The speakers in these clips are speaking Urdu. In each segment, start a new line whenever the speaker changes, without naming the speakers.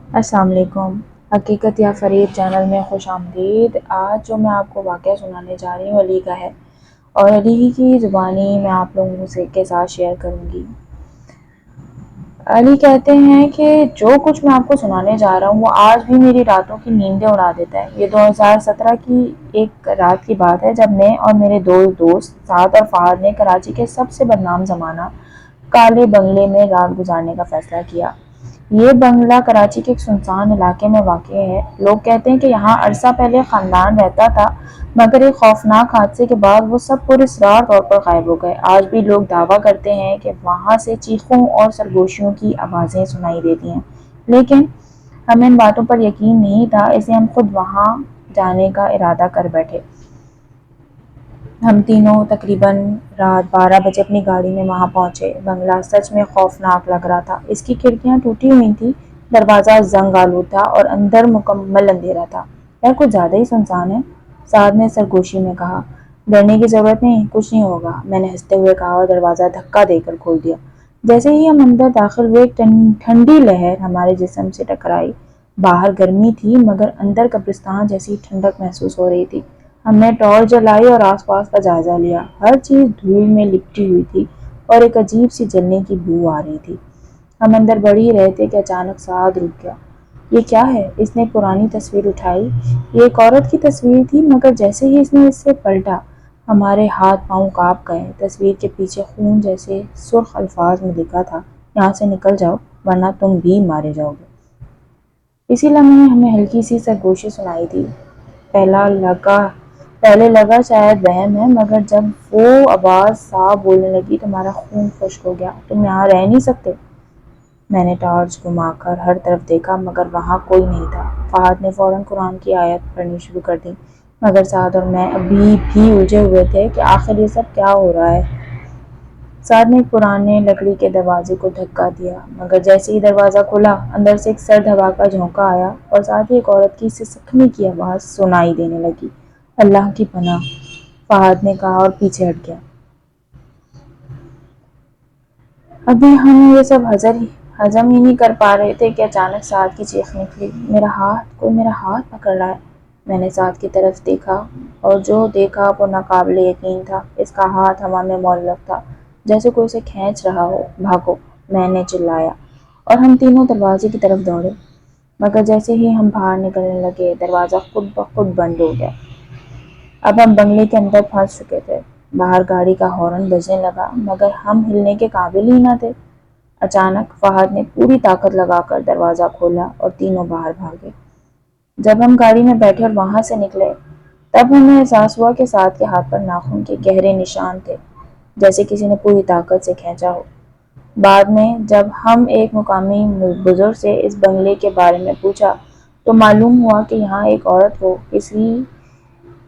السلام علیکم۔ حقیقت یا فریب چینل میں خوش آمدید۔ آج جو میں آپ کو واقعہ سنانے جا رہی ہوں علی کا ہے، اور علی ہی کی زبانی میں آپ لوگوں کے ساتھ شیئر کروں گی۔ علی کہتے ہیں کہ جو کچھ میں آپ کو سنانے جا رہا ہوں وہ آج بھی میری راتوں کی نیندیں اڑا دیتا ہے۔ یہ 2017 کی ایک رات کی بات ہے جب میں اور میرے دو دوست سعد اور فہد نے کراچی کے سب سے بدنام زمانہ کالے بنگلے میں رات گزارنے کا فیصلہ کیا۔ یہ بنگلہ کراچی کے ایک سنسان علاقے میں واقع ہے۔ لوگ کہتے ہیں کہ یہاں عرصہ پہلے خاندان رہتا تھا، مگر ایک خوفناک حادثے کے بعد وہ سب پراسرار طور پر غائب ہو گئے۔ آج بھی لوگ دعویٰ کرتے ہیں کہ وہاں سے چیخوں اور سرگوشیوں کی آوازیں سنائی دیتی ہیں، لیکن ہمیں ان باتوں پر یقین نہیں تھا، اس لیے ہم خود وہاں جانے کا ارادہ کر بیٹھے۔ ہم تینوں تقریباً رات 12 بجے اپنی گاڑی میں وہاں پہنچے۔ بنگلہ سچ میں خوفناک لگ رہا تھا۔ اس کی کھڑکیاں ٹوٹی ہوئی تھیں، دروازہ زنگ آلود تھا اور اندر مکمل اندھیرا تھا۔ یار کچھ زیادہ ہی سنسان ہے، سعد نے سرگوشی میں کہا۔ ڈرنے کی ضرورت نہیں، کچھ نہیں ہوگا، میں نے ہنستے ہوئے کہا اور دروازہ دھکا دے کر کھول دیا۔ جیسے ہی ہم اندر داخل ہوئے ایک ٹھنڈی لہر ہمارے جسم سے ٹکرائی۔ باہر گرمی تھی مگر اندر قبرستان جیسی ٹھنڈک محسوس ہو رہی تھی۔ ہم نے ٹارچ جلائی اور آس پاس کا جائزہ لیا۔ ہر چیز دھول میں لپٹی ہوئی تھی اور ایک عجیب سی جلنے کی بو آ رہی تھی۔ ہم اندر بڑھ ہی رہے تھے کہ اچانک سعد رک گیا۔ یہ کیا ہے؟ اس نے ایک پرانی تصویر اٹھائی۔ یہ ایک عورت کی تصویر تھی، مگر جیسے ہی اس نے اسے پلٹا ہمارے ہاتھ پاؤں کانپ گئے۔ تصویر کے پیچھے خون جیسے سرخ الفاظ میں لکھا تھا، یہاں سے نکل جاؤ ورنہ تم بھی مارے جاؤ گے۔ اسی لمحے ہمیں ہلکی سی سرگوشی سنائی دی۔ پہلے لگا شاید وہم ہے، مگر جب وہ آواز صاف بولنے لگی تو ہمارا خون خشک ہو گیا۔ تم یہاں رہ نہیں سکتے۔ میں نے ٹارچ گھما کر ہر طرف دیکھا مگر وہاں کوئی نہیں تھا۔ فہد نے فوراً قرآن کی آیت پڑھنی شروع کر دی، مگر سعد اور میں ابھی بھی الجھے ہوئے تھے کہ آخر یہ سب کیا ہو رہا ہے۔ سعد نے ایک پرانے لکڑی کے دروازے کو دھکا دیا، مگر جیسے ہی دروازہ کھلا اندر سے ایک سرد ہوا کا جھونکا آیا اور ساتھ ہی ایک عورت کی سسکنے کی آواز سنائی دینے لگی۔ اللہ کی پناہ، فہد نے کہا اور پیچھے ہٹ گیا۔ ابھی ہم یہ سب ہضم ہی نہیں کر پا رہے تھے کہ اچانک سعد کی چیخ نکلی، کوئی میرا ہاتھ پکڑ رہا ہے۔ میں نے سعد کی طرف دیکھا اور جو دیکھا وہ ناقابل یقین تھا۔ اس کا ہاتھ ہوا میں معلق تھا، جیسے کوئی اسے کھینچ رہا ہو۔ بھاگو، میں نے چلایا اور ہم تینوں دروازے کی طرف دوڑے، مگر جیسے ہی ہم باہر نکلنے لگے دروازہ خود بخود بند ہو گیا۔ اب ہم بنگلے کے اندر پھنس چکے تھے۔ باہر گاڑی کا ہارن بجنے لگا مگر ہم ہلنے کے قابل ہی نہ تھے۔ اچانک فہد نے پوری طاقت لگا کر دروازہ کھولا اور تینوں باہر بھاگے۔ جب ہم گاڑی میں بیٹھے اور وہاں سے نکلے تب ہمیں احساس ہوا کہ سعد کے ہاتھ پر ناخن کے گہرے نشان تھے، جیسے کسی نے پوری طاقت سے کھینچا ہو۔ بعد میں جب ہم ایک مقامی بزرگ سے اس بنگلے کے بارے میں پوچھا تو معلوم ہوا کہ یہاں ایک عورت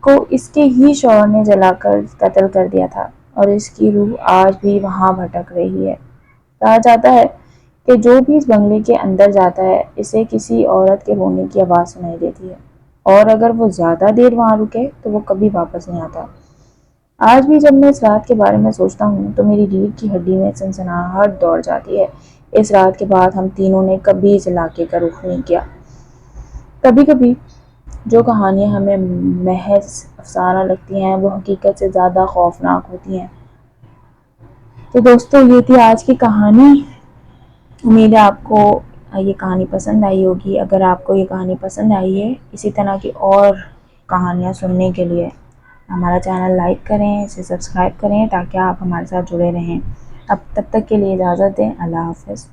کو اس کے ہی شوہر نے جلا کر قتل کر دیا تھا اور اس کی روح آج بھی وہاں بھٹک رہی ہے۔ کہا جاتا ہے کہ جو بھی اس بنگلے کے اندر جاتا ہے اسے کسی عورت کے رونے کی آواز سنائی دیتی ہے، اور اگر وہ زیادہ دیر وہاں رکے تو وہ کبھی واپس نہیں آتا۔ آج بھی جب میں اس رات کے بارے میں سوچتا ہوں تو میری ریڑھ کی ہڈی میں سنسناہٹ دوڑ جاتی ہے۔ اس رات کے بعد ہم تینوں نے کبھی اس علاقے کا رخ نہیں کیا۔ کبھی کبھی جو کہانیاں ہمیں محض افسانہ لگتی ہیں وہ حقیقت سے زیادہ خوفناک ہوتی ہیں۔ تو دوستو یہ تھی آج کی کہانی۔ امید ہے آپ کو یہ کہانی پسند آئی ہوگی۔ اگر آپ کو یہ کہانی پسند آئی ہے اسی طرح کی اور کہانیاں سننے کے لیے ہمارا چینل لائک کریں، اسے سبسکرائب کریں تاکہ آپ ہمارے ساتھ جڑے رہیں۔ اب تب تک کے لیے اجازت دیں۔ اللہ حافظ۔